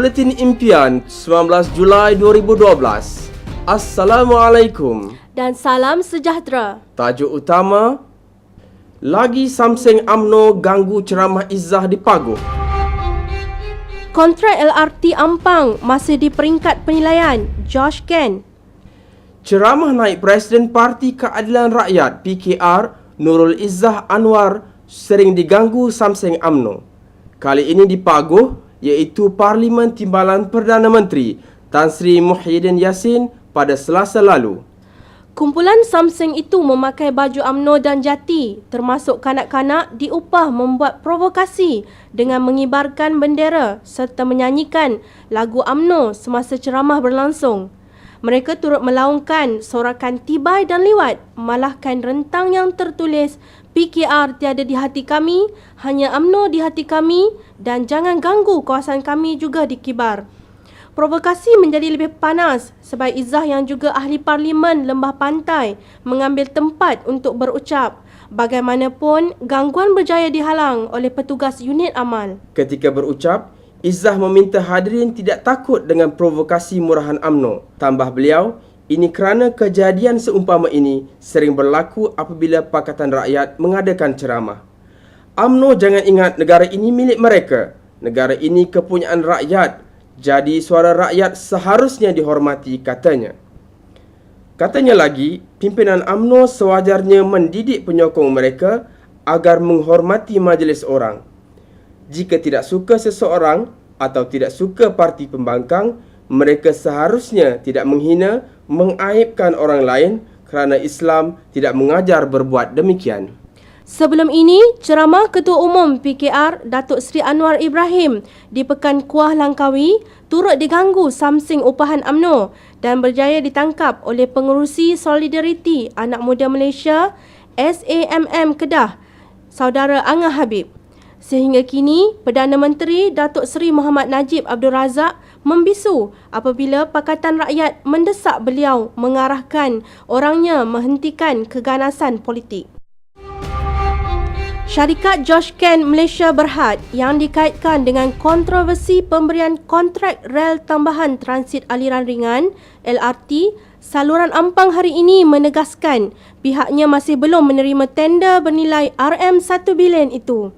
Buletin Impian 19 Julai 2012. Assalamualaikum dan salam sejahtera. Tajuk utama: lagi Samseng UMNO ganggu ceramah Izzah di Paguh. Kontrak LRT Ampang masih di peringkat penilaian, Josh Ken. Ceramah naib Presiden Parti Keadilan Rakyat PKR Nurul Izzah Anwar sering diganggu Samseng UMNO. Kali ini di Paguh, iaitu Parlimen Timbalan Perdana Menteri Tan Sri Muhyiddin Yassin pada Selasa lalu. Kumpulan Samseng itu memakai baju UMNO dan jati, termasuk kanak-kanak diupah membuat provokasi dengan mengibarkan bendera serta menyanyikan lagu UMNO semasa ceramah berlangsung. Mereka turut melaungkan sorakan tibai dan liwat, malahkan rentang yang tertulis PKR tiada di hati kami, hanya UMNO di hati kami dan jangan ganggu kawasan kami juga dikibar. Provokasi menjadi lebih panas sebab Izzah yang juga ahli parlimen Lembah Pantai mengambil tempat untuk berucap. Bagaimanapun, gangguan berjaya dihalang oleh petugas unit amal. Ketika berucap, Izzah meminta hadirin tidak takut dengan provokasi murahan UMNO. Tambah beliau, ini kerana kejadian seumpama ini sering berlaku apabila Pakatan Rakyat mengadakan ceramah. UMNO jangan ingat negara ini milik mereka. Negara ini kepunyaan rakyat. Jadi suara rakyat seharusnya dihormati, katanya. Katanya lagi, pimpinan UMNO sewajarnya mendidik penyokong mereka agar menghormati majlis orang. Jika tidak suka seseorang atau tidak suka parti pembangkang, mereka seharusnya tidak menghina, mengaibkan orang lain kerana Islam tidak mengajar berbuat demikian. Sebelum ini, ceramah Ketua Umum PKR Datuk Seri Anwar Ibrahim di Pekan Kuah Langkawi turut diganggu Samseng upahan UMNO dan berjaya ditangkap oleh pengerusi Solidariti Anak Muda Malaysia SAMM Kedah, Saudara Angah Habib. Sehingga kini, Perdana Menteri Datuk Seri Muhammad Najib Abdul Razak membisu apabila Pakatan Rakyat mendesak beliau mengarahkan orangnya menghentikan keganasan politik. Syarikat Josh Ken Malaysia Berhad yang dikaitkan dengan kontroversi pemberian kontrak rel tambahan transit aliran ringan LRT saluran Ampang hari ini menegaskan pihaknya masih belum menerima tender bernilai RM1 bilion itu.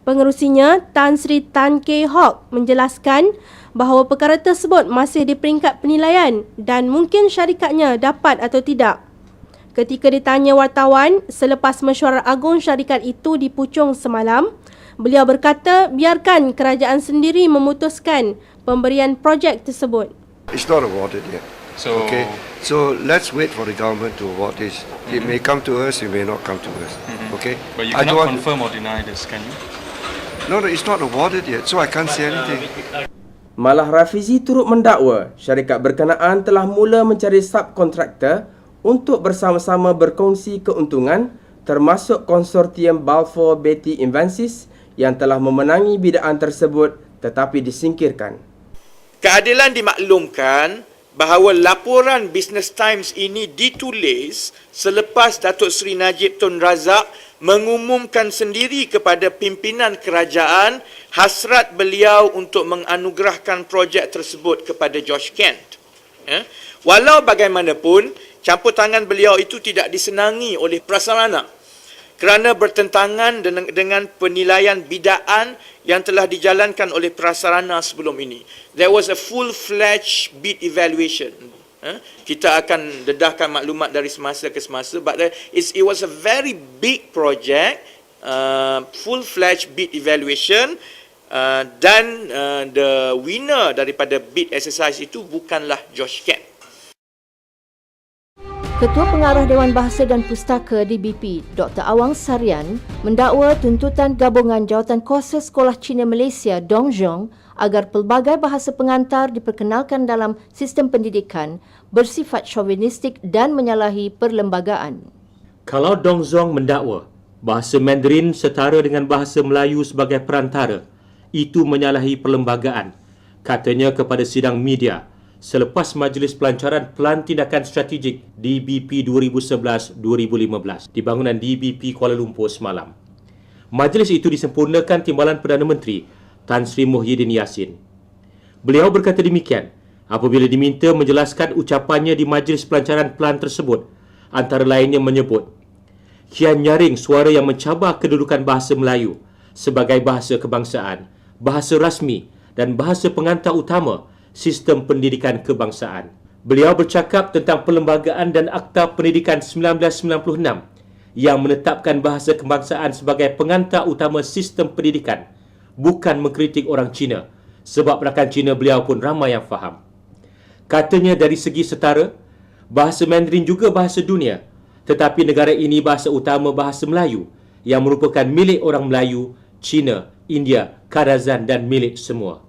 Pengerusinya Tan Sri Tan Kee Hock menjelaskan bahawa perkara tersebut masih di peringkat penilaian dan mungkin syarikatnya dapat atau tidak. Ketika ditanya wartawan selepas mesyuarat agung syarikat itu dipucung semalam, beliau berkata biarkan kerajaan sendiri memutuskan pemberian projek tersebut. It's not awarded yet. So let's wait for the government to award this. It may come to us, it may not come to us. Okay. But you cannot confirm or deny this, can you? No, it's not awarded yet, so I can't say anything. Malah Rafizi turut mendakwa syarikat berkenaan telah mula mencari subkontraktor untuk bersama-sama berkongsi keuntungan, termasuk konsortium Balfour Beatty Invensys yang telah memenangi bidaan tersebut tetapi disingkirkan. Keadilan dimaklumkan bahawa laporan Business Times ini ditulis selepas Datuk Seri Najib Tun Razak mengumumkan sendiri kepada pimpinan kerajaan hasrat beliau untuk menganugerahkan projek tersebut kepada Josh Kent. Walau bagaimanapun, campur tangan beliau itu tidak disenangi oleh prasarana kerana bertentangan dengan penilaian bidaan yang telah dijalankan oleh prasarana sebelum ini. There was a full-fledged bid evaluation. Kita akan dedahkan maklumat dari semasa ke semasa, but it was a very big project, full-fledged bid evaluation, dan the winner daripada bid exercise itu bukanlah Josh Kent. Ketua Pengarah Dewan Bahasa dan Pustaka DBP, Dr. Awang Sarian, mendakwa tuntutan gabungan Jawatan Kursus Sekolah Cina Malaysia Dongzhong agar pelbagai bahasa pengantar diperkenalkan dalam sistem pendidikan bersifat chauvinistik dan menyalahi perlembagaan. Kalau Dongzhong mendakwa bahasa Mandarin setara dengan bahasa Melayu sebagai perantara, itu menyalahi perlembagaan, katanya kepada sidang media selepas Majlis Pelancaran Pelan Tindakan Strategik DBP 2011-2015 di bangunan DBP Kuala Lumpur semalam. Majlis itu disempurnakan Timbalan Perdana Menteri Tan Sri Muhyiddin Yassin. Beliau berkata demikian apabila diminta menjelaskan ucapannya di majlis pelancaran pelan tersebut, antara lainnya menyebut kian nyaring suara yang mencabar kedudukan bahasa Melayu sebagai bahasa kebangsaan, bahasa rasmi dan bahasa pengantar utama sistem pendidikan kebangsaan. Beliau bercakap tentang Perlembagaan dan Akta Pendidikan 1996 yang menetapkan bahasa kebangsaan sebagai pengantar utama sistem pendidikan, bukan mengkritik orang Cina, sebab rakan Cina beliau pun ramai yang faham. Katanya dari segi setara, bahasa Mandarin juga bahasa dunia, tetapi negara ini bahasa utama bahasa Melayu yang merupakan milik orang Melayu, Cina, India, Kadazan dan milik semua.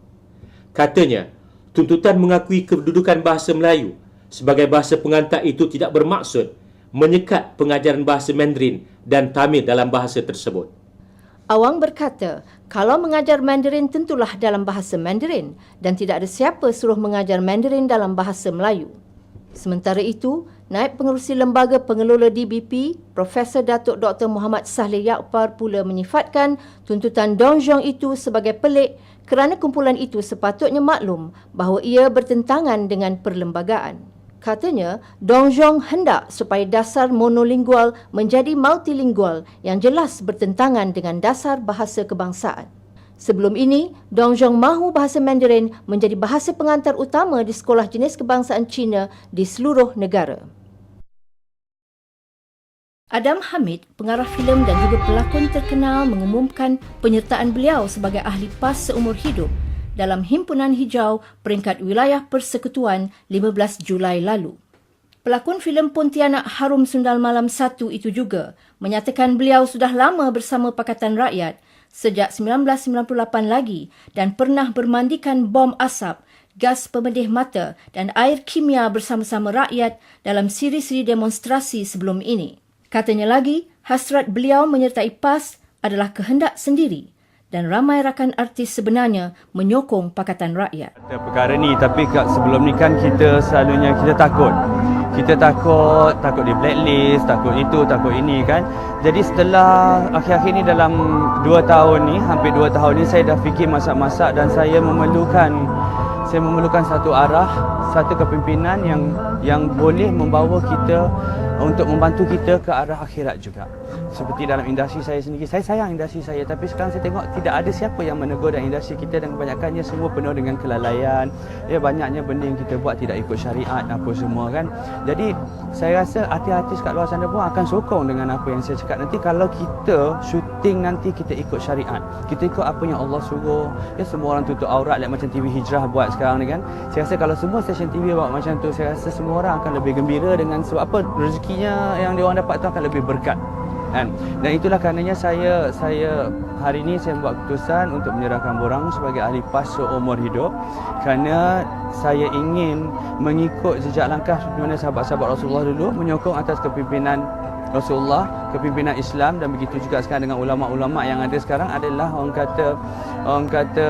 Katanya, tuntutan mengakui kedudukan bahasa Melayu sebagai bahasa pengantar itu tidak bermaksud menyekat pengajaran bahasa Mandarin dan Tamil dalam bahasa tersebut. Awang berkata, kalau mengajar Mandarin tentulah dalam bahasa Mandarin dan tidak ada siapa suruh mengajar Mandarin dalam bahasa Melayu. Sementara itu, Naib Pengerusi Lembaga Pengelola DBP, Profesor Datuk Dr. Muhammad Sahleh Yaqpar pula menyifatkan tuntutan Dong Zhong itu sebagai pelik kerana kumpulan itu sepatutnya maklum bahawa ia bertentangan dengan perlembagaan. Katanya, Dong Zhong hendak supaya dasar monolingual menjadi multilingual yang jelas bertentangan dengan dasar bahasa kebangsaan. Sebelum ini, Dong Zhong mahu bahasa Mandarin menjadi bahasa pengantar utama di sekolah jenis kebangsaan Cina di seluruh negara. Adam Hamid, pengarah filem dan juga pelakon terkenal, mengumumkan penyertaan beliau sebagai ahli PAS seumur hidup dalam Himpunan Hijau peringkat wilayah persekutuan 15 Julai lalu. Pelakon filem Pontianak Harum Sundal Malam 1 itu juga menyatakan beliau sudah lama bersama Pakatan Rakyat sejak 1998 lagi dan pernah bermandikan bom asap, gas pemedih mata dan air kimia bersama-sama rakyat dalam siri-siri demonstrasi sebelum ini. Katanya lagi, hasrat beliau menyertai PAS adalah kehendak sendiri dan ramai rakan artis sebenarnya menyokong Pakatan Rakyat. Perkara ni, tapi sebelum ni kan kita selalunya kita takut. Kita takut di blacklist, takut itu, takut ini kan. Jadi setelah akhir-akhir ni dalam 2 tahun ni, hampir 2 tahun ni saya dah fikir masak-masak dan saya memerlukan satu arah, satu kepimpinan yang boleh membawa kita untuk membantu kita ke arah akhirat juga. Seperti dalam industri saya sendiri, saya sayang industri saya, tapi sekarang saya tengok tidak ada siapa yang menegur dalam industri kita dan kebanyakannya semua penuh dengan kelalaian. Ya, banyaknya benda yang kita buat tidak ikut syariat apa semua kan. Jadi saya rasa artis-artis kat luar sana pun akan sokong dengan apa yang saya cakap. Nanti kalau kita syuting nanti kita ikut syariat, kita ikut apa yang Allah suruh. Ya, semua orang tutup aurat macam TV Hijrah buat sekarang ni kan. Saya rasa kalau semua stesen TV buat macam tu, saya rasa semua orang akan lebih gembira dengan sebab apa, rezekinya yang diorang dapat tu akan lebih berkat. Dan itulah karenanya saya hari ini saya membuat keputusan untuk menyerahkan borang sebagai ahli PAS seumur hidup kerana saya ingin mengikut jejak langkah di mana sahabat-sahabat Rasulullah dulu menyokong atas kepimpinan Rasulullah, kepimpinan Islam, dan begitu juga sekarang dengan ulama-ulama yang ada sekarang adalah orang kata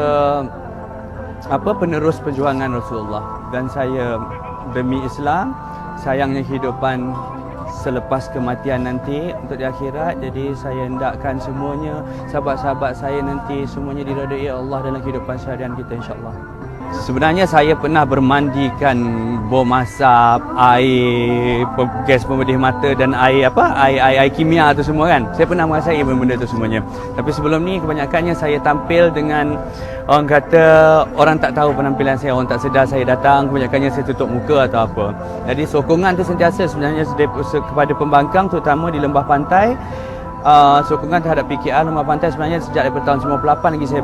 penerus perjuangan Rasulullah. Dan saya demi Islam, sayangnya kehidupan selepas kematian nanti untuk di akhirat. Jadi saya hendakkan semuanya sahabat-sahabat saya nanti semuanya diridai Allah dalam kehidupan seharian kita, insya-Allah. Sebenarnya saya pernah bermandikan bom asap, air gas pemedih mata dan air kimia tu semua kan. Saya pernah merasai benda tu semuanya. Tapi sebelum ni kebanyakannya saya tampil dengan orang kata orang tak tahu penampilan saya, orang tak sedar saya datang, kebanyakannya saya tutup muka atau apa. Jadi sokongan tu sentiasa sebenarnya kepada pembangkang terutama di lembah pantai. Sokongan terhadap PKR Lembah Pantai sebenarnya sejak daripada tahun 98 lagi saya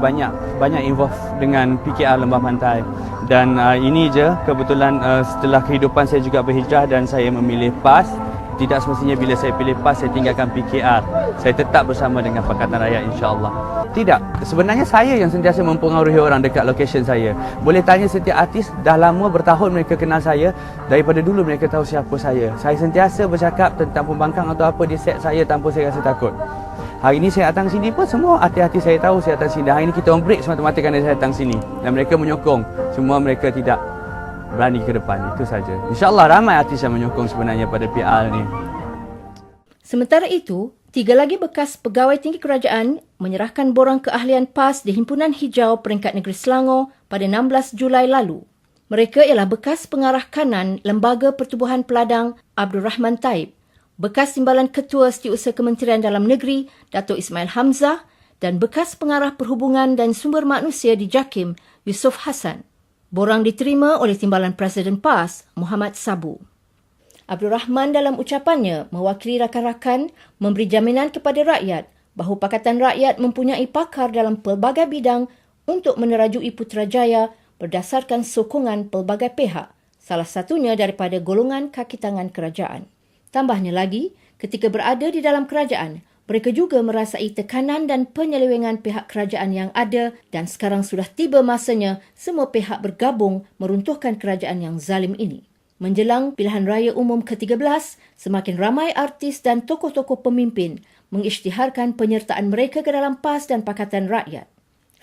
banyak involve dengan PKR Lembah Pantai. Dan ini je kebetulan setelah kehidupan saya juga berhijrah dan saya memilih PAS. Tidak semestinya bila saya pilih PAS saya tinggalkan PKR. Saya tetap bersama dengan Pakatan Rakyat, insya-Allah. Tidak, sebenarnya saya yang sentiasa mempengaruhi orang dekat lokasi saya. Boleh tanya setiap artis, dah lama bertahun mereka kenal saya. Daripada dulu mereka tahu siapa saya. Saya sentiasa bercakap tentang pembangkang atau apa di set saya tanpa saya rasa takut. Hari ini saya datang sini pun semua artis-artis saya tahu saya datang sini. Hari ini kita on break semata-mata kerana saya datang sini. Dan mereka menyokong. Semua mereka tidak berani ke depan, itu saja. InsyaAllah ramai artis yang menyokong sebenarnya pada PR ni. Sementara itu, 3 lagi bekas pegawai tinggi kerajaan menyerahkan borang keahlian PAS di Himpunan Hijau Peringkat Negeri Selangor pada 16 Julai lalu. Mereka ialah bekas pengarah kanan Lembaga Pertubuhan Peladang Abdul Rahman Taib, bekas timbalan Ketua Setiausaha Kementerian Dalam Negeri Datuk Ismail Hamzah dan bekas pengarah Perhubungan dan Sumber Manusia di JAKIM Yusof Hassan. Borang diterima oleh Timbalan Presiden PAS Muhammad Sabu. Abdul Rahman dalam ucapannya mewakili rakan-rakan memberi jaminan kepada rakyat bahawa Pakatan Rakyat mempunyai pakar dalam pelbagai bidang untuk menerajui Putrajaya berdasarkan sokongan pelbagai pihak, salah satunya daripada golongan kaki tangan kerajaan. Tambahnya lagi, ketika berada di dalam kerajaan, mereka juga merasai tekanan dan penyelewengan pihak kerajaan yang ada dan sekarang sudah tiba masanya semua pihak bergabung meruntuhkan kerajaan yang zalim ini. Menjelang pilihan raya umum ke-13, semakin ramai artis dan tokoh-tokoh pemimpin mengisytiharkan penyertaan mereka ke dalam PAS dan Pakatan Rakyat.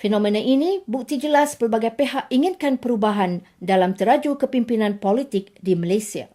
Fenomena ini bukti jelas pelbagai pihak inginkan perubahan dalam teraju kepimpinan politik di Malaysia.